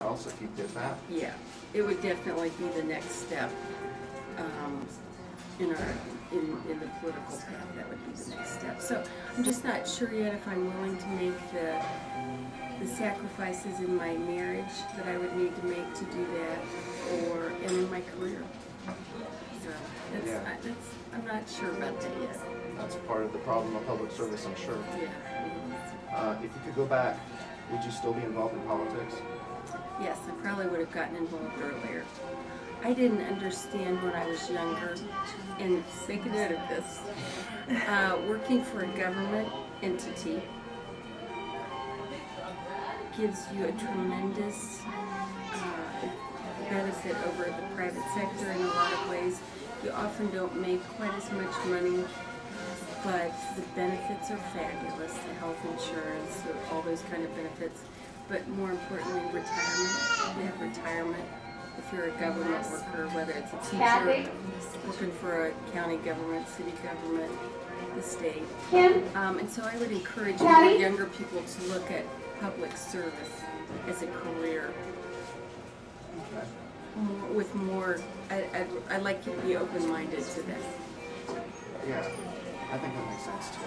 else if you did that? Yeah, it would definitely be the next step in the political path. That would be the next step. So I'm just not sure yet if I'm willing to make the sacrifices in my marriage that I would need to make to do that, or in my career. So I'm not sure about that yet. That's part of the problem of public service, I'm sure. Yeah. If you could go back, would you still be involved in politics? Yes, I probably would have gotten involved earlier. I didn't understand when I was younger, and make a note of this, working for a government entity gives you a tremendous benefit over the private sector in a lot of ways. You often don't make quite as much money, but the benefits are fabulous, the health insurance, all those kind of benefits. But more importantly, retirement. You have retirement if you're a government worker, whether it's a teacher, working for a county government, city government, the state. And so I would encourage more younger people to look at public service as a career. With more, I'd like you to be open-minded to that. Yeah, I think that makes sense too.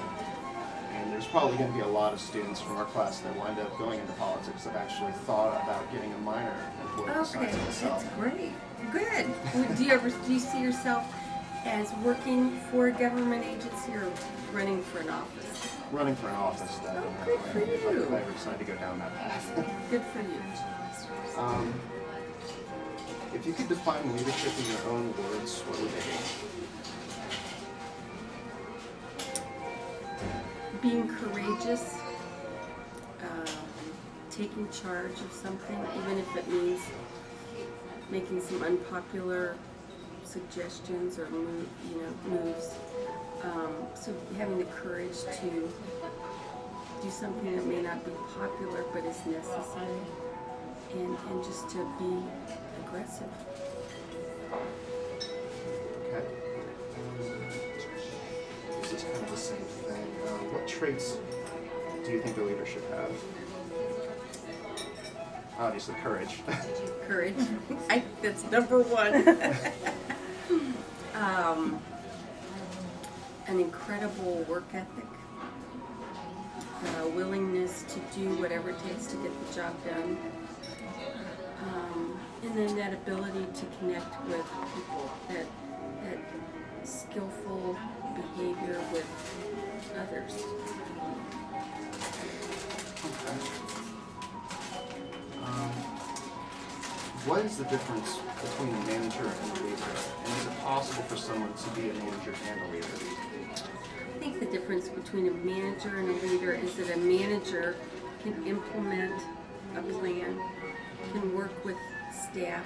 And there's probably going to be a lot of students from our class that wind up going into politics that actually thought about getting a minor in political science themselves. That's great. Good. Do you see yourself as working for a government agency or running for an office? Running for an office, definitely. Oh, good for you. If I ever decide to go down that path. Good for you. If you could define leadership in your own words, what would they be? Being courageous, taking charge of something, even if it means making some unpopular suggestions or moves. So having the courage to do something that may not be popular but is necessary, and just to be aggressive. Okay. This is kind of the same thing. What traits do you think a leader should have? Obviously, courage. Courage. That's number one. An incredible work ethic. Willingness to do whatever it takes to get the job done. And then that ability to connect with people, that skillful behavior with others. What is the difference between a manager and a leader? And is it possible for someone to be a manager and a leader? I think the difference between a manager and a leader is that a manager can implement a plan, can work with staff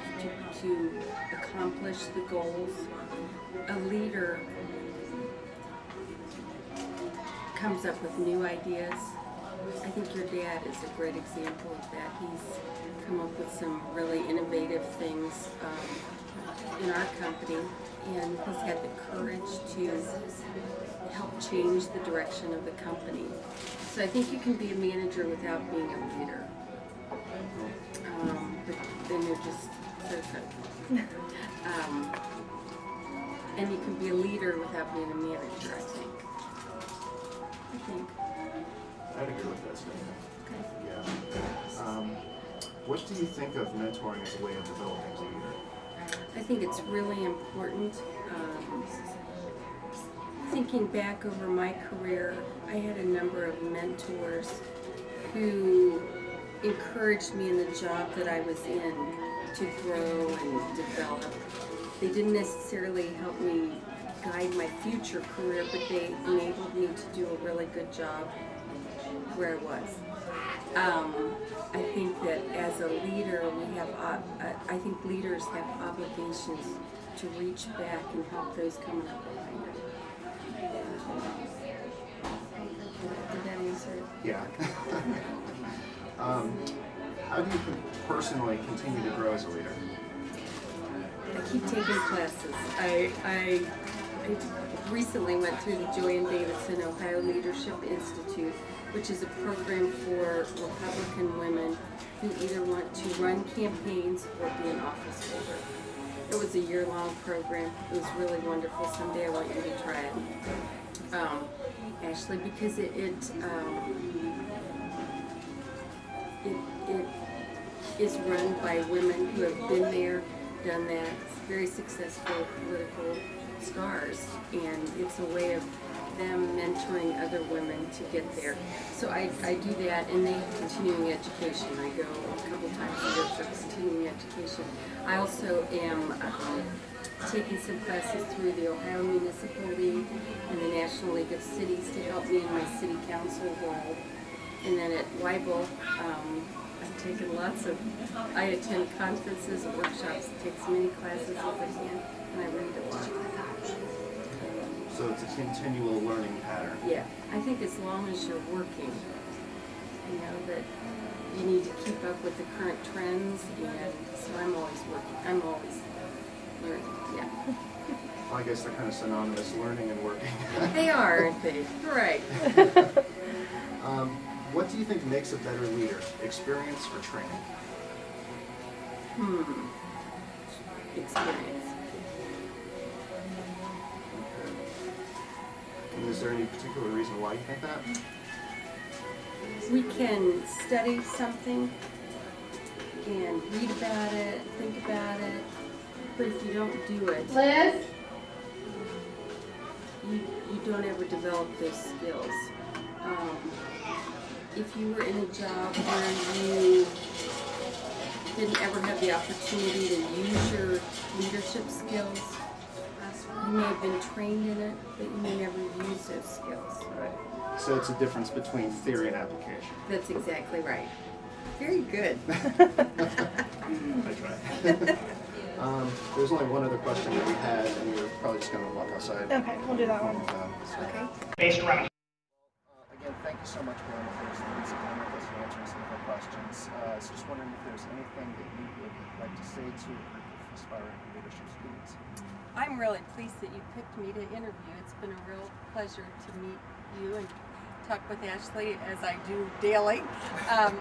to accomplish the goals. A leader comes up with new ideas. I think your dad is a great example of that. He's come up with some really innovative things in our company, and he's had the courage to help change the direction of the company. So I think you can be a manager without being a leader. But then you're just and you can be a leader without being a manager, I think. I'd agree with that statement. Okay. Yeah. What do you think of mentoring as a way of developing a leader? I think it's really important. Thinking back over my career, I had a number of mentors who encouraged me in the job that I was in to grow and develop. They didn't necessarily help me guide my future career, but they enabled me to do a really good job where I was. I think that as a leader, I think leaders have obligations to reach back and help those coming up behind them. Did that answer it? Yeah. How do you personally continue to grow as a leader? I keep taking classes. I recently went through the Joy and Davidson Ohio Leadership Institute, which is a program for Republican women who either want to run campaigns or be an office holder. It was a year-long program. It was really wonderful. Someday I want you to try it, Ashley, because it is run by women who have been there, done that, very successful political stars, and it's a way of them mentoring other women to get there. So I do that, and they have continuing education. I go a couple times a year for continuing education. I also am taking some classes through the Ohio Municipal League and the National League of Cities to help me in my city council role. And then at Weibel, I've taken I attend conferences and workshops, take as many classes as I can, and I read a lot. So it's a continual learning pattern. Yeah, I think as long as you're working, you know, that you need to keep up with the current trends, and so I'm always working, I'm always learning, yeah. Well, I guess they're kind of synonymous, learning and working. They are, aren't they? Right. What do you think makes a better leader, experience or training? Experience. And is there any particular reason why you think that? We can study something and read about it, think about it, but if you don't do it, Liz? you don't ever develop those skills. If you were in a job where you didn't ever have the opportunity to use your leadership skills, you may have been trained in it, but you may never use those skills. Right. So it's a difference between theory and application. That's exactly right. Very good. I tried. There's only one other question that we had, and we're probably just going to walk outside. Okay, we'll do that one. Okay. Based around. Again, thank you so much, Brianna, for sitting with us and answering some of our questions. I was just wondering if there's anything that you would like to say to a group of aspiring leadership students. I'm really pleased that you picked me to interview. It's been a real pleasure to meet you and talk with Ashley, as I do daily,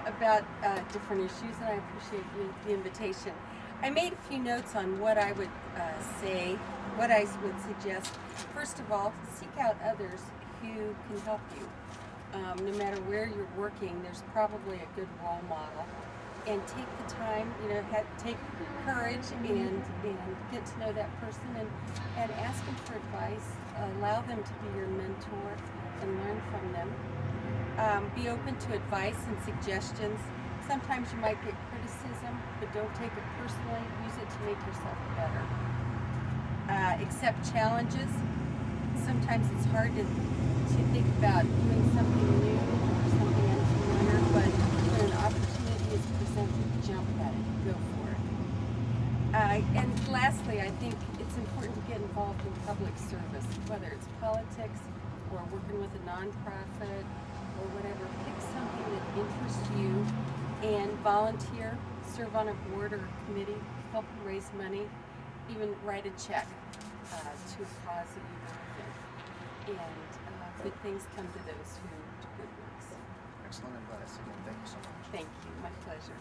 about different issues, and I appreciate the invitation. I made a few notes on what I would say, what I would suggest. First of all, seek out others who can help you. No matter where you're working, there's probably a good role model. And take the time, you know, take courage and get to know that person and ask them for advice. Allow them to be your mentor and learn from them. Be open to advice and suggestions. Sometimes you might get criticism, but don't take it personally. Use it to make yourself better. Accept challenges. Sometimes it's hard to think about doing something new or something unfamiliar, but when an opportunity is presented, jump at it, go for it. And lastly, I think it's important to get involved in public service, whether it's politics or working with a nonprofit or whatever. Pick something that interests you and volunteer, serve on a board or a committee, help raise money, even write a check to a cause that you believe in. And good things come to those who do good works. Excellent advice. Again, thank you so much. Thank you. My pleasure.